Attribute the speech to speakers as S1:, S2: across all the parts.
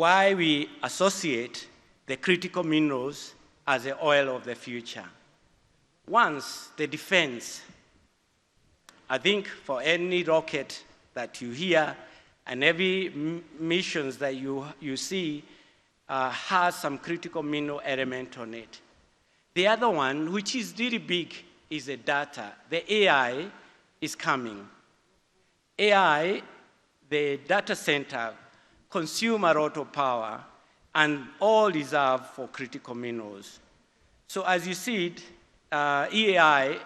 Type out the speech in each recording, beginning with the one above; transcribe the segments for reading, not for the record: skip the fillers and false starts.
S1: why we associate the critical minerals as the oil of the future. Once the defense, I think for any rocket that you hear and every missions that you see has some critical mineral element on it. The other one, which is really big, is the data. The AI is coming. AI, the data center, consume a lot of power and all reserved for critical minerals. So as you see it, EAI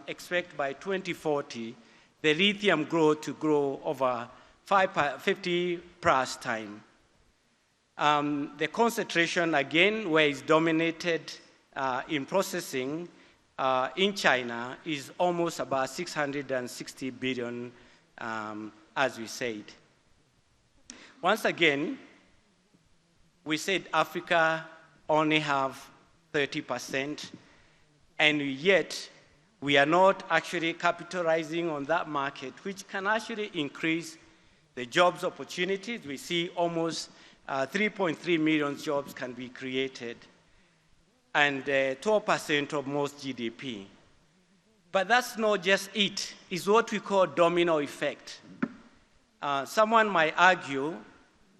S1: expect by 2040 the lithium growth to grow over 50 plus time. The concentration, again, where it's dominated in processing in China is almost about 660 billion, as we said. Once again, we said Africa only have 30%, and yet we are not actually capitalizing on that market, which can actually increase the jobs opportunities. We see almost 3.3 million jobs can be created, and 12% of most GDP. But that's not just it. It's what we call domino effect. Someone might argue,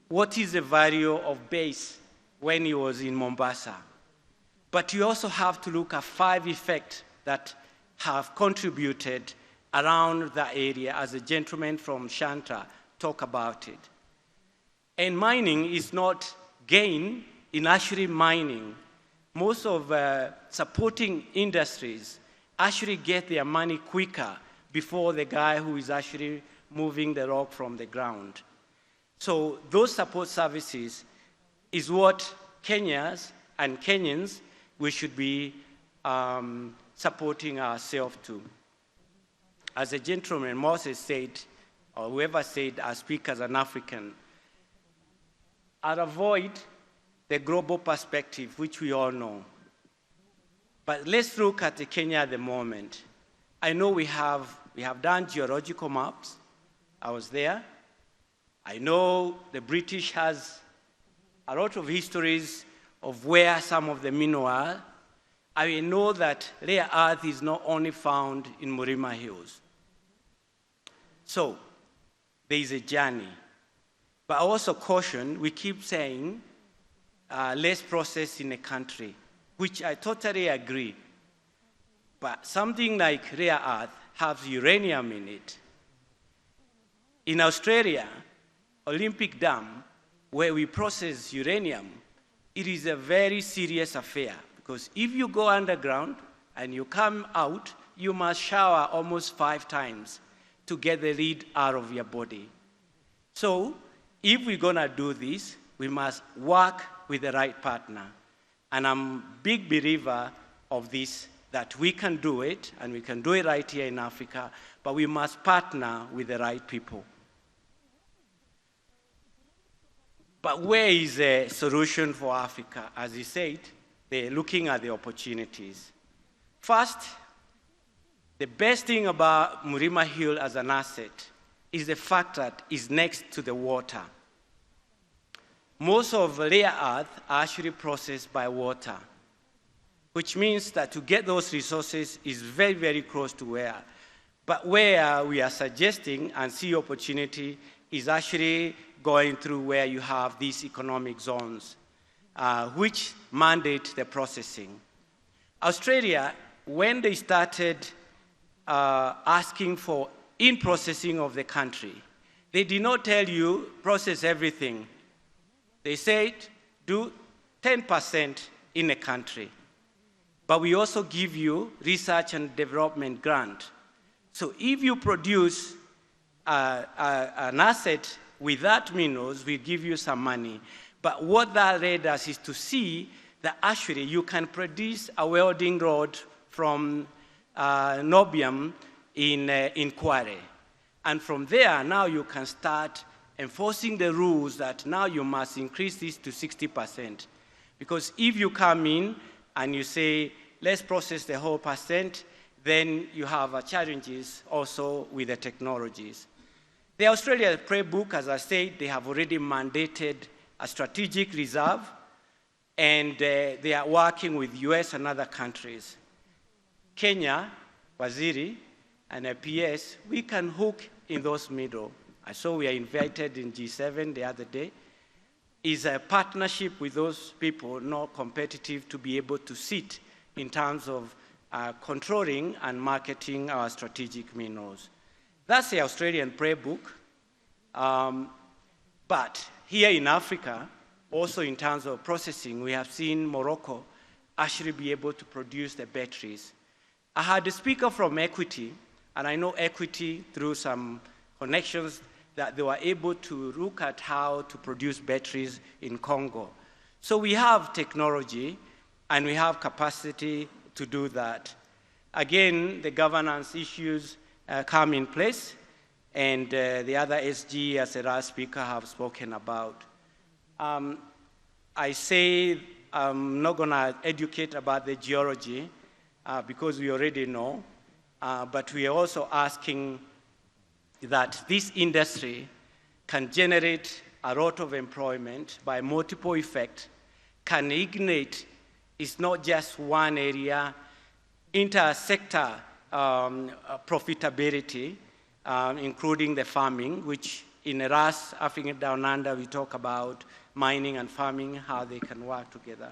S1: what is the value of base when he was in Mombasa? But you also have to look at 5 effects that have contributed around that area, as the gentleman from Shanta talked about it. And mining is not gain in actually mining. Most of supporting industries actually get their money quicker before the guy who is actually moving the rock from the ground. So those support services is what Kenyans and Kenyans, we should be supporting ourselves to. As a gentleman, Moses said, or whoever said, I speak as an African, I'll avoid the global perspective, which we all know. But let's look at the Kenya at the moment. I know we have done geological maps. I was there. I know the British has a lot of histories of where some of the minerals are. I know that rare earth is not only found in Murima Hills. So there is a journey. But also caution, we keep saying less process in a country, which I totally agree. But something like rare earth has uranium in it. In Australia, Olympic Dam, where we process uranium, it is a very serious affair, because if you go underground and you come out, you must shower almost 5 times to get the lead out of your body. So if we're gonna do this, we must work with the right partner. And I'm a big believer of this, that we can do it, and we can do it right here in Africa, but we must partner with the right people. But where is the solution for Africa? As he said, they're looking at the opportunities. First, the best thing about Murima Hill as an asset is the fact that it's next to the water. Most of rare earth are actually processed by water, which means that to get those resources is very, very close to where. But where we are suggesting and see opportunity is actually going through where you have these economic zones, which mandate the processing. Australia, when they started asking for in-processing of the country, they did not tell you process everything. They said do 10% in a country. But we also give you research and development grant. So if you produce an asset with that minerals, we give you some money. But what that led us is to see that actually you can produce a welding rod from niobium in Kuria. And from there, now you can start enforcing the rules that now you must increase this to 60%. Because if you come in and you say, let's process the whole percent, then you have challenges also with the technologies. The Australia playbook, as I said, they have already mandated a strategic reserve, and they are working with US and other countries. Kenya, Waziri, and PS, we can hook in those middle. I saw we are invited in G7 the other day. Is a partnership with those people, not competitive, to be able to sit in terms of controlling and marketing our strategic minerals. That's the Australian playbook. But here in Africa, also in terms of processing, we have seen Morocco actually be able to produce the batteries. I had a speaker from Equity, and I know Equity through some connections that they were able to look at how to produce batteries in Congo. So we have technology, and we have capacity to do that. Again, the governance issues come in place, and the other SG, as the last speaker, have spoken about. I say I'm not going to educate about the geology because we already know, but we are also asking that this industry can generate a lot of employment by multiple effects, can ignite, it's not just one area, inter-sector profitability, including the farming, which in Ras, Africa Down Under, we talk about mining and farming, how they can work together.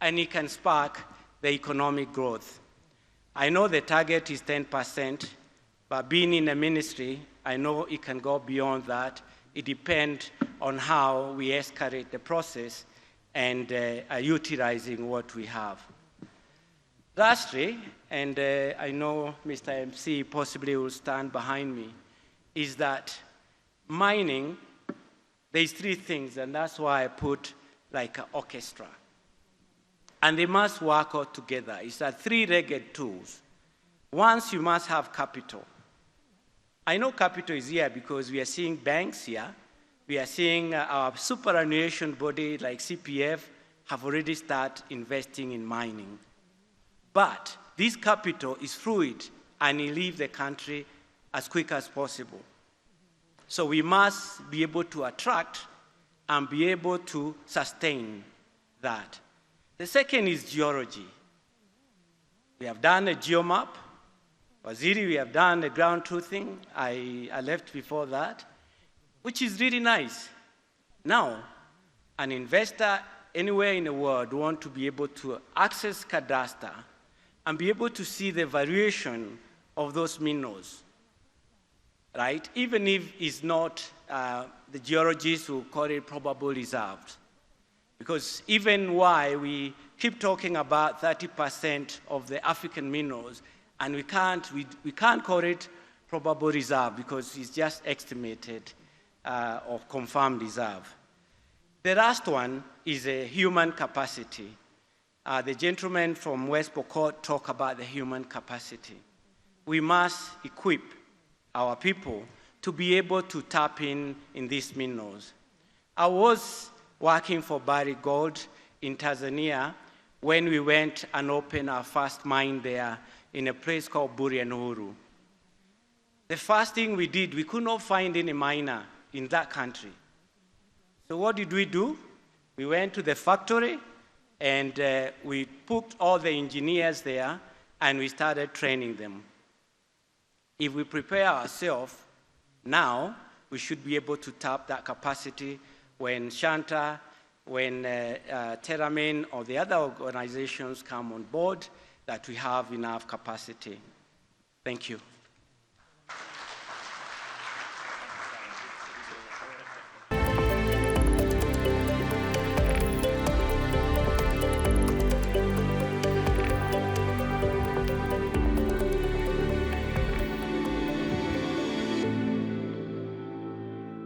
S1: And it can spark the economic growth. I know the target is 10%, but being in a ministry, I know it can go beyond that. It depends on how we escalate the process and utilizing what we have. Lastly, and I know Mr. MC possibly will stand behind me, is that mining, there's three things, and that's why I put like an orchestra. And they must work out together. It's a three-legged tools. Once you must have capital. I know capital is here because we are seeing banks here. We are seeing our superannuation body like CPF have already started investing in mining. But this capital is fluid and it leaves the country as quick as possible. So we must be able to attract and be able to sustain that. The second is geology. We have done a geomap. Waziri, we have done the ground truthing. I left before that, which is really nice. Now, an investor anywhere in the world wants to be able to access cadastre and be able to see the variation of those minerals, right? Even if it's not, the geologists will call it probable reserves. Because even why we keep talking about 30% of the African minerals, and we can't call it probable reserve because it's just estimated or confirmed reserve. The last one is a human capacity. The gentleman from West Pokot talked about the human capacity. We must equip our people to be able to tap in these minerals. I was working for Barrick Gold in Tanzania when we went and opened our first mine there in a place called Burianuru. The first thing we did, we could not find any miner in that country. So what did we do? We went to the factory and we put all the engineers there and we started training them. If we prepare ourselves now, we should be able to tap that capacity when Shanta, when Terramin or the other organizations come on board, that we have enough capacity. Thank you.